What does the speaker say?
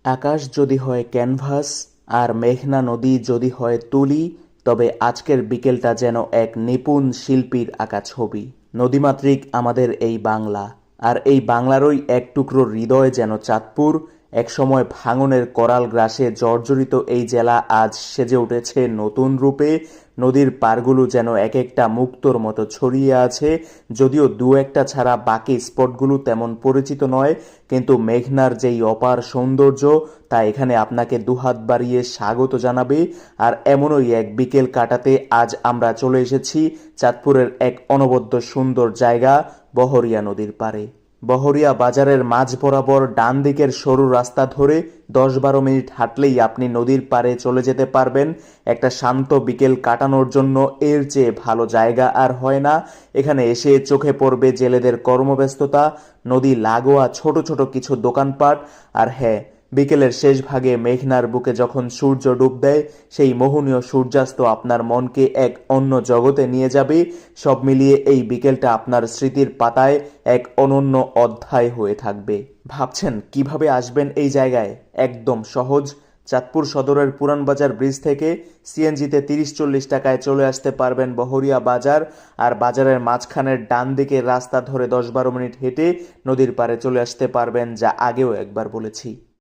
আকাশ যদি হয় ক্যানভাস আর মেঘনা নদী যদি হয় তুলি, তবে আজকের বিকেলটা যেন এক নিপুণ শিল্পীর আঁকা ছবি। নদীমাতৃক আমাদের এই বাংলা, আর এই বাংলারই এক টুকরো হৃদয় যেন চাঁদপুর। একসময় ভাঙনের করাল গ্রাসে জর্জরিত এই জেলা আজ সেজে উঠেছে নতুন রূপে। নদীর পাড়গুলো যেন এক একটা মুক্তোর মতো ছড়িয়ে আছে, যদিও দু একটা ছাড়া বাকি স্পটগুলো তেমন পরিচিত নয়, কিন্তু মেঘনার যেই অপার সৌন্দর্য তা এখানে আপনাকে দুহাত বাড়িয়ে স্বাগত জানাবে। আর এমনই এক বিকেল কাটাতে আজ আমরা চলে এসেছি চাঁদপুরের এক অনবদ্য সুন্দর জায়গা, বহরিয়া নদীর পাড়ে। বহরিয়া বাজারের মাঝ বরাবর ডান দিকের সরু রাস্তা ধরে 10-12 মিনিট হাঁটলেই আপনি নদীর পাড়ে চলে যেতে পারবেন। একটা শান্ত বিকেল কাটানোর জন্য এর চেয়ে ভালো জায়গা আর হয় না। এখানে এসে চোখে পড়বে জেলেদের কর্মব্যস্ততা, নদী লাগোয়া ছোট ছোট কিছু দোকানপাট, আর হ্যাঁ, বিকেলের শেষ ভাগে মেঘনার বুকে যখন সূর্য ডুব দেয়, সেই মোহনীয় সূর্যাস্ত আপনার মনকে এক অন্য জগতে নিয়ে যাবে। সব মিলিয়ে এই বিকেলটা আপনার স্মৃতির পাতায় এক অনন্য অধ্যায় হয়ে থাকবে। ভাবছেন কিভাবে আসবেন এই জায়গায়? একদম সহজ। চাঁদপুর সদরের পুরানবাজার ব্রিজ থেকে সিএনজিতে 30-40 টাকায় চলে আসতে পারবেন বহরিয়া বাজার। আর বাজারের মাঝখানের ডান দিকের রাস্তা ধরে 10-12 মিনিট হেঁটে নদীর পাড়ে চলে আসতে পারবেন, যা আগেও একবার বলেছি।